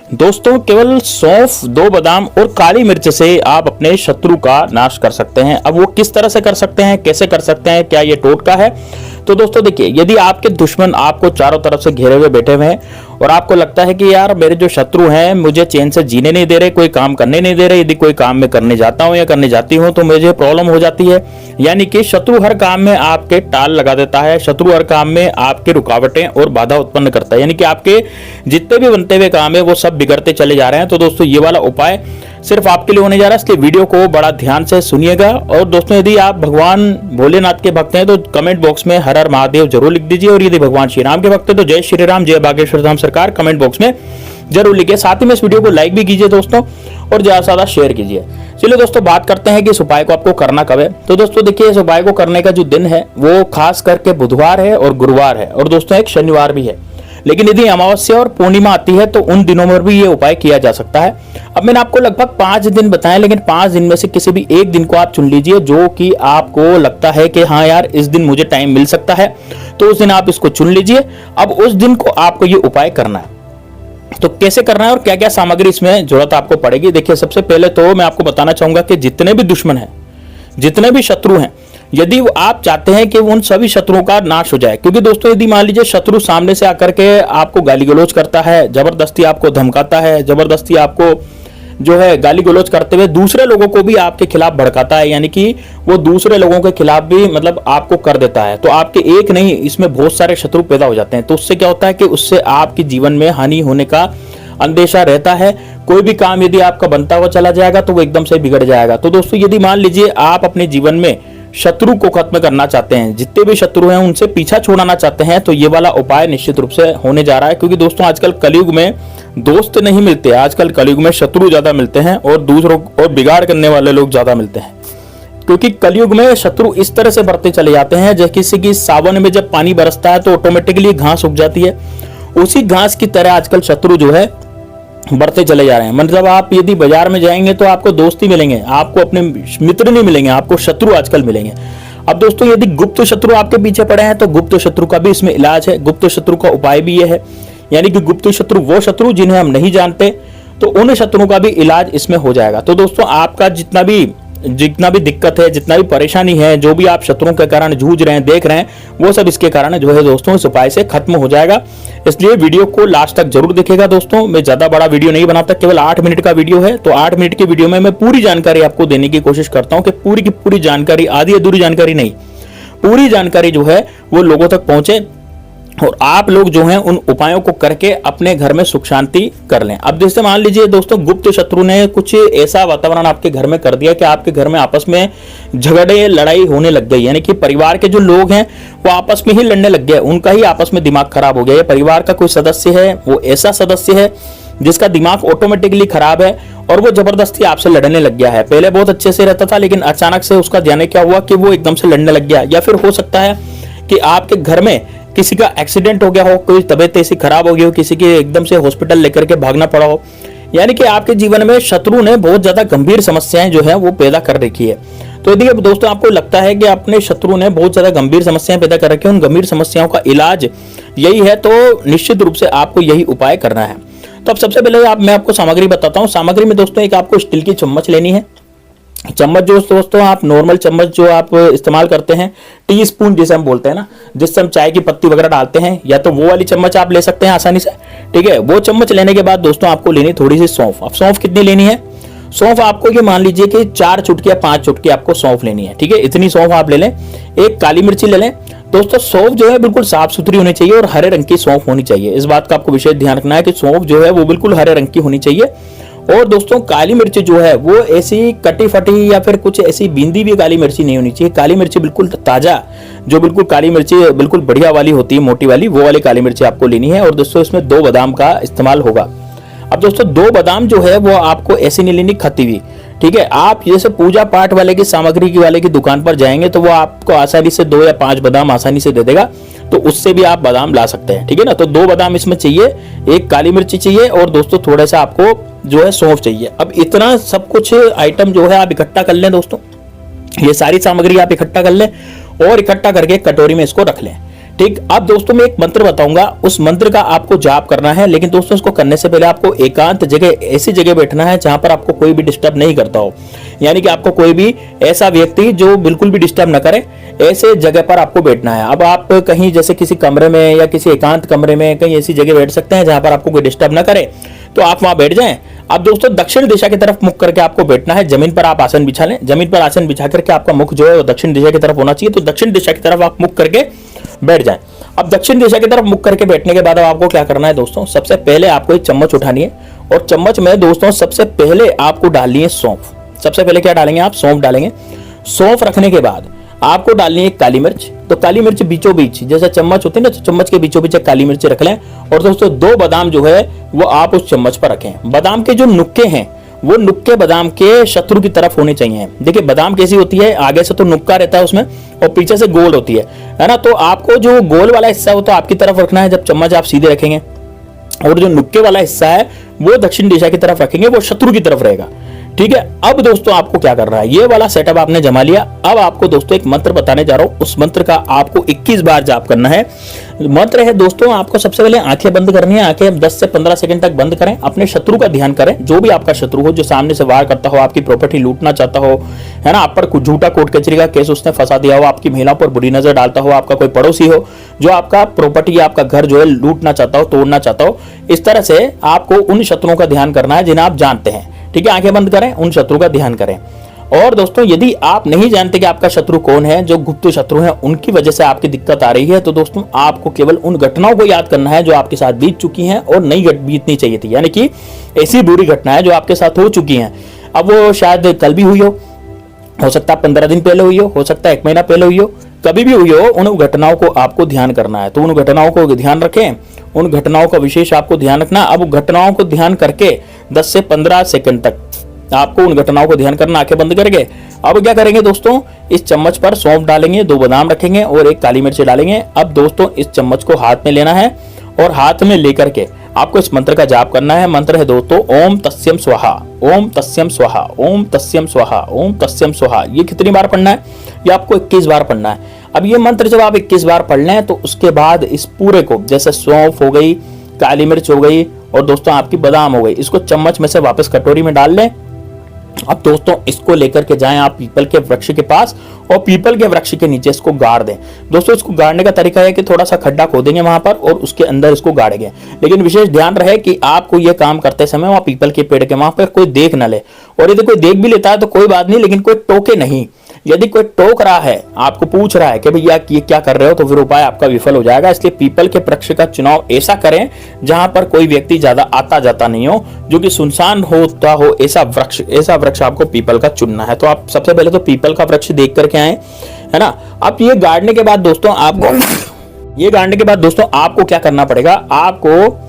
दोस्तों केवल सौंफ, 2 बादाम और काली मिर्च से आप अपने शत्रु का नाश कर सकते हैं। अब वो किस तरह से कर सकते हैं, कैसे कर सकते हैं, क्या ये टोटका है? तो दोस्तों देखिए, यदि आपके दुश्मन आपको चारों तरफ से घेरे हुए बैठे हुए हैं और आपको लगता है कि यार मेरे जो शत्रु हैं मुझे चैन से जीने नहीं दे रहे, कोई काम करने नहीं दे रहे, यदि कोई काम में करने जाता हूं या करने जाती हूं तो मुझे प्रॉब्लम हो जाती है, यानी कि शत्रु हर काम में आपके टाल लगा देता है, शत्रु हर काम में आपके रुकावटें और बाधा उत्पन्न करता है, यानी कि आपके जितने भी बनते हुए काम है वो सब बिगड़ते चले जा रहे हैं। तो दोस्तों ये वाला उपाय सिर्फ आपके लिए होने जा रहा है, इसलिए वीडियो को बड़ा ध्यान से सुनिएगा। और दोस्तों यदि आप भगवान भोलेनाथ के भक्त हैं तो कमेंट बॉक्स में हर हर महादेव जरूर लिख दीजिए, और यदि भगवान श्री राम के भक्त हैं तो जय श्री राम, जय बागेश्वर धाम सरकार कमेंट बॉक्स में जरूर लिखिए। साथ ही में इस वीडियो को लाइक भी कीजिए दोस्तों, और ज्यादा से ज्यादा शेयर कीजिए। चलिए दोस्तों बात करते हैं कि इस उपाय को आपको करना कब है। तो दोस्तों देखिए, इस उपाय को करने का जो दिन है वो खास करके बुधवार है और गुरुवार है, और दोस्तों एक शनिवार भी है। लेकिन यदि अमावस्या और पूर्णिमा आती है तो उन दिनों में भी ये उपाय किया जा सकता है। अब मैंने आपको लगभग 5 दिन बताए, लेकिन 5 दिन में से किसी भी एक दिन को आप चुन लीजिए जो कि आपको लगता है कि हाँ यार इस दिन मुझे टाइम मिल सकता है, तो उस दिन आप इसको चुन लीजिए। अब उस दिन को आपको ये उपाय करना है। तो कैसे करना है और क्या क्या सामग्री इसमें जरूरत आपको पड़ेगी, देखिए सबसे पहले तो मैं आपको बताना चाहूंगा कि जितने भी दुश्मन हैं, जितने भी शत्रु हैं, यदि आप चाहते हैं कि उन सभी शत्रुओं का नाश हो जाए, क्योंकि दोस्तों यदि मान लीजिए शत्रु सामने से आकर के आपको गाली गलौज करता है, जबरदस्ती आपको धमकाता है, जबरदस्ती आपको जो है गाली गलौज करते हुए दूसरे लोगों को भी आपके खिलाफ भड़काता है, यानी कि वो दूसरे लोगों के खिलाफ भी मतलब आपको कर देता है, तो आपके एक नहीं इसमें बहुत सारे शत्रु पैदा हो जाते हैं। तो उससे क्या होता है कि उससे आपके जीवन में हानि होने का अंदेशा रहता है। कोई भी काम यदि आपका बनता हुआ चला जाएगा तो वो एकदम से बिगड़ जाएगा। तो दोस्तों यदि मान लीजिए आप अपने जीवन में शत्रु को खत्म करना चाहते हैं, जितने भी शत्रु हैं उनसे पीछा छोड़ाना चाहते हैं, तो ये वाला उपाय निश्चित रूप से होने जा रहा है। क्योंकि दोस्तों आजकल कलयुग में दोस्त नहीं मिलते, आजकल कलयुग में शत्रु ज्यादा मिलते हैं और दूसरों और बिगाड़ करने वाले लोग ज्यादा मिलते हैं। क्योंकि कलयुग में शत्रु इस तरह से बढ़ते चले जाते हैं जैसे कि सावन में जब पानी बरसता है तो ऑटोमेटिकली घास उग जाती है, उसी घास की तरह आजकल शत्रु जो है बढ़ते चले जा रहे हैं। मतलब आप यदि बाजार में जाएंगे तो आपको दोस्त ही मिलेंगे, आपको अपने मित्र नहीं मिलेंगे, आपको शत्रु आजकल मिलेंगे। अब दोस्तों यदि गुप्त शत्रु आपके पीछे पड़े हैं तो गुप्त शत्रु का भी इसमें इलाज है, गुप्त शत्रु का उपाय भी यह है, यानी कि गुप्त शत्रु वो शत्रु जिन्हें हम नहीं जानते, तो उन शत्रुओं का भी इलाज इसमें हो जाएगा। तो दोस्तों आपका जितना भी दिक्कत है, जितना भी परेशानी है, जो भी आप शत्रुओं के कारण जूझ रहे हैं, देख रहे हैं, वो सब इसके कारण जो है दोस्तों इस उपाय से खत्म हो जाएगा। इसलिए वीडियो को लास्ट तक जरूर देखिएगा दोस्तों। मैं ज्यादा बड़ा वीडियो नहीं बनाता, केवल 8 मिनट का वीडियो है, तो 8 मिनट की वीडियो में मैं पूरी जानकारी आपको देने की कोशिश करता हूं कि पूरी की पूरी जानकारी, आधी अधूरी जानकारी नहीं, पूरी जानकारी जो है वो लोगों तक पहुंचे और आप लोग जो हैं उन उपायों को करके अपने घर में सुख शांति कर लें। अब जैसे मान लीजिए दोस्तों गुप्त शत्रु ने कुछ ऐसा वातावरण आपके घर में कर दिया कि आपके घर में आपस में झगड़े लड़ाई होने लग गई, यानी कि परिवार के जो लोग हैं वो आपस में ही लड़ने लग गए, उनका ही आपस में दिमाग खराब हो गया। परिवार का कोई सदस्य है, वो ऐसा सदस्य है जिसका दिमाग ऑटोमेटिकली खराब है और वो जबरदस्ती आपसे लड़ने लग गया है। पहले बहुत अच्छे से रहता था, लेकिन अचानक से उसका जाने क्या हुआ कि वो एकदम से लड़ने लग गया। या फिर हो सकता है कि आपके घर में किसी का एक्सीडेंट हो गया हो, कोई तबीयत ऐसी खराब हो गई हो, किसी के एकदम से हॉस्पिटल लेकर के भागना पड़ा हो, यानी कि आपके जीवन में शत्रु ने बहुत ज्यादा गंभीर समस्याएं जो है वो पैदा कर रखी है। तो यदि अब दोस्तों आपको लगता है कि अपने शत्रु ने बहुत ज्यादा गंभीर समस्याएं पैदा कर रखी है, उन गंभीर समस्याओं का इलाज यही है, तो निश्चित रूप से आपको यही उपाय करना है। तो अब सबसे पहले मैं आपको सामग्री बताता हूँ। सामग्री में दोस्तों एक आपको स्टील की चम्मच लेनी है। चम्मच जो दोस्तों आप नॉर्मल चम्मच जो आप इस्तेमाल करते हैं, टी स्पून जिसे हम बोलते हैं ना, जिससे हम चाय की पत्ती वगैरह डालते हैं, या तो वो वाली चम्मच आप ले सकते हैं आसानी से, ठीक है। वो चम्मच लेने के बाद दोस्तों आपको लेनी थोड़ी सी सौंफ। अब सौंफ कितनी लेनी है? सौंफ आपको ये मान लीजिए कि 4 चुटकी या 5 चुटकी आपको सौंफ लेनी है, ठीक है। इतनी सौंफ आप ले लें। एक काली मिर्ची ले लें। दोस्तों सौंफ जो है बिल्कुल साफ सुथरी होनी चाहिए और हरे रंग की सौंफ होनी चाहिए। इस बात का आपको विशेष ध्यान रखना है कि सौंफ जो है वो बिल्कुल हरे रंग की होनी चाहिए। और दोस्तों काली मिर्ची जो है वो ऐसी कटी फटी या फिर कुछ ऐसी बींदी भी काली मिर्ची नहीं होनी चाहिए। काली मिर्ची बिल्कुल ताजा, जो बिल्कुल काली मिर्ची बिल्कुल बढ़िया वाली होती है, मोटी वाली, वो वाली काली मिर्ची आपको लेनी है। और दोस्तों इसमें 2 बादाम का इस्तेमाल होगा। अब दोस्तों 2 बादाम जो है वो आपको ऐसी नहीं लेनी खती हुई, ठीक है। आप जैसे पूजा पाठ वाले की सामग्री की वाले की दुकान पर जाएंगे तो वो आपको आसानी से 2 या 5 बादाम आसानी से दे देगा, तो उससे भी आप बादाम ला सकते हैं, ठीक है ना। तो 2 बादाम इसमें चाहिए, एक काली मिर्ची चाहिए और दोस्तों थोड़ा सा आपको जो है सौंफ चाहिए। अब इतना सब कुछ आइटम जो है आप इकट्ठा कर लें दोस्तों, ये सारी सामग्री आप इकट्ठा कर लें और इकट्ठा करके कटोरी में इसको रख लें, ठीक। अब दोस्तों मैं एक मंत्र बताऊंगा, उस मंत्र का आपको जाप करना है, लेकिन दोस्तों इसको करने से पहले आपको एकांत जगह, ऐसी जगह बैठना है जहां पर आपको कोई भी डिस्टर्ब नहीं करता हो, यानी कि आपको कोई भी ऐसा व्यक्ति जो बिल्कुल भी डिस्टर्ब ना करे, ऐसे जगह पर आपको बैठना है। अब आप कहीं जैसे किसी कमरे में या किसी एकांत कमरे में कहीं ऐसी जगह बैठ सकते हैं जहां पर आपको कोई डिस्टर्ब ना करे, तो आप वहां बैठ जाएं। अब दोस्तों दक्षिण दिशा की तरफ मुख करके आपको बैठना है। जमीन पर आप आसन बिछा लें, जमीन पर आसन बिछा करके आपका मुख जो है वो दक्षिण दिशा की तरफ होना चाहिए, तो दक्षिण दिशा की तरफ आप मुख करके बैठ जाएं। अब दक्षिण दिशा की तरफ मुख करके बैठने के बाद अब आपको क्या करना है दोस्तों, सबसे पहले आपको एक चम्मच उठानी है और चम्मच में दोस्तों सबसे पहले आपको डालनी है सौंफ। सबसे पहले क्या डालेंगे आप, सौंफ डालेंगे। सौंफ रखने के बाद आपको डालनी है काली मिर्च। तो काली मिर्च बीचों बीच, जैसे चम्मच होती है ना, तो चम्मच के बीचों बीच काली मिर्च रख लें। और दोस्तों 2 बादाम जो है वो आप उस चम्मच पर रखें। बादाम के जो नुक्के हैं वो नुक्के बादाम के शत्रु की तरफ होने चाहिए। देखिए बादाम कैसी होती है, आगे से तो नुक्का रहता है उसमें और पीछे से गोल होती है ना। तो आपको जो गोल वाला हिस्सा है वो तो आपकी तरफ रखना है जब चम्मच आप सीधे रखेंगे, और जो नुक्के वाला हिस्सा है वो दक्षिण दिशा की तरफ रखेंगे, वो शत्रु की तरफ रहेगा। ठीक है। अब दोस्तों आपको क्या करना है, ये वाला सेटअप आपने जमा लिया। अब आपको दोस्तों एक मंत्र बताने जा रहा हूं, उस मंत्र का आपको 21 बार जाप करना है। मंत्र है दोस्तों, आपको सबसे पहले आंखें बंद करनी है। आंखें 10 से 15 सेकंड तक बंद करें, अपने शत्रु का ध्यान करें, जो भी आपका शत्रु हो, जो सामने से वार करता हो, आपकी प्रॉपर्टी लूटना चाहता हो, है ना, आप पर कुछ झूठा कोर्ट कचहरी का केस उसने फंसा दिया हो, आपकी महिलाओं पर बुरी नजर डालता हो, आपका कोई पड़ोसी हो जो आपका प्रॉपर्टी, आपका घर जो है लूटना चाहता हो, तोड़ना चाहता हो, इस तरह से आपको उन शत्रुओं का ध्यान करना है जिन्हें आप जानते हैं। ठीक है, आंखें बंद करें, उन शत्रु का ध्यान करें। और दोस्तों यदि आप नहीं जानते कि आपका शत्रु कौन है, जो गुप्त शत्रु है, उनकी वजह से आपकी दिक्कत आ रही है, तो दोस्तों आपको केवल उन घटनाओं को याद करना है जो आपके साथ बीत चुकी हैं और नहीं बीतनी चाहिए थी, यानी कि ऐसी बुरी घटनाएं जो आपके साथ हो चुकी हैं। अब वो शायद कल भी हुई हो सकता है 15 दिन पहले हुई हो सकता है 1 महीना पहले हुई हो, कभी भी हुई हो, उन घटनाओं को आपको ध्यान करना है। तो उन घटनाओं को ध्यान रखें, उन घटनाओं का विशेष आपको ध्यान रखना। अब घटनाओं को ध्यान करके 10 से 15 सेकंड तक आपको उन घटनाओं को ध्यान करना, आंखें बंद करके। अब क्या करेंगे दोस्तों, इस चम्मच पर सौंफ डालेंगे, 2 बादाम रखेंगे और 1 काली मिर्च डालेंगे। अब दोस्तों इस चम्मच को हाथ में लेना है और हाथ में लेकर के आपको इस मंत्र का जाप करना है। मंत्र है दोस्तों ओम तस्यम स्वाहा, ओम तस्यम स्वाहा, ओम तस्यम स्वाहा, ओम तस्यम स्वाहा। ये कितनी बार पढ़ना है, ये आपको 21 बार पढ़ना है। अब ये मंत्र जब आप 21 बार पढ़ लें तो उसके बाद इस पूरे को, जैसे सौंफ हो गई, काली मिर्च हो गई और दोस्तों आपकी बादाम हो गई, इसको चम्मच में से वापस कटोरी में डाल लें। अब दोस्तों इसको लेकर के जाएं आप पीपल के वृक्ष के पास और पीपल के वृक्ष के नीचे इसको गाड़ दें। दोस्तों इसको गाड़ने का तरीका है कि थोड़ा सा खड्डा खोदेंगे वहां पर और उसके अंदर इसको गाड़ेंगे, लेकिन विशेष ध्यान रहे कि आपको ये काम करते समय वहां पीपल के पेड़ के वहां पर कोई देख न ले, और यदि कोई देख भी लेता है तो कोई बात नहीं, लेकिन कोई टोके नहीं। यदि कोई टोक रहा है, आपको पूछ रहा है कि भैया ये क्या कर रहे हो, तो फिर उपाय आपका विफल हो जाएगा। इसलिए पीपल के वृक्ष का चुनाव ऐसा करें जहां पर कोई व्यक्ति ज्यादा आता जाता नहीं हो, जो कि सुनसान होता हो, ऐसा वृक्ष आपको पीपल का चुनना है। तो आप सबसे पहले तो पीपल का वृक्ष देख करके आए, है ना। अब ये गाड़ने के बाद दोस्तों आपको क्या करना पड़ेगा, आपको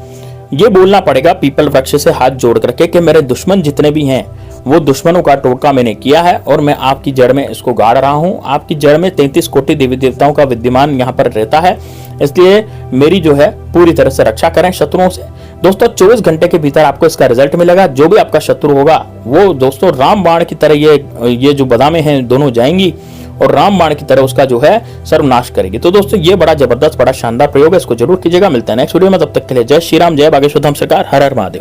ये बोलना पड़ेगा पीपल वृक्ष से हाथ जोड़ करके कि मेरे दुश्मन जितने भी हैं वो दुश्मनों का टोटका मैंने किया है और मैं आपकी जड़ में इसको गाड़ रहा हूं। आपकी जड़ में 33 कोटि देवी देवताओं का विद्यमान यहाँ पर रहता है, इसलिए मेरी जो है पूरी तरह से रक्षा करें शत्रुओं से। दोस्तों 24 घंटे के भीतर आपको इसका रिजल्ट मिलेगा। जो भी आपका शत्रु होगा वो दोस्तों राम बाण की तरह ये जो बादामें हैं दोनों जाएंगी और राम बाण की तरह उसका जो है सर्वनाश करेगी। तो दोस्तों ये बड़ा जबरदस्त, बड़ा शानदार प्रयोग है, इसको जरूर कीजिएगा। मिलते हैं नेक्स्ट वीडियो में, तब तक के लिए जय श्री राम, जय बागेश्वर धाम सरकार, हर हर महादेव।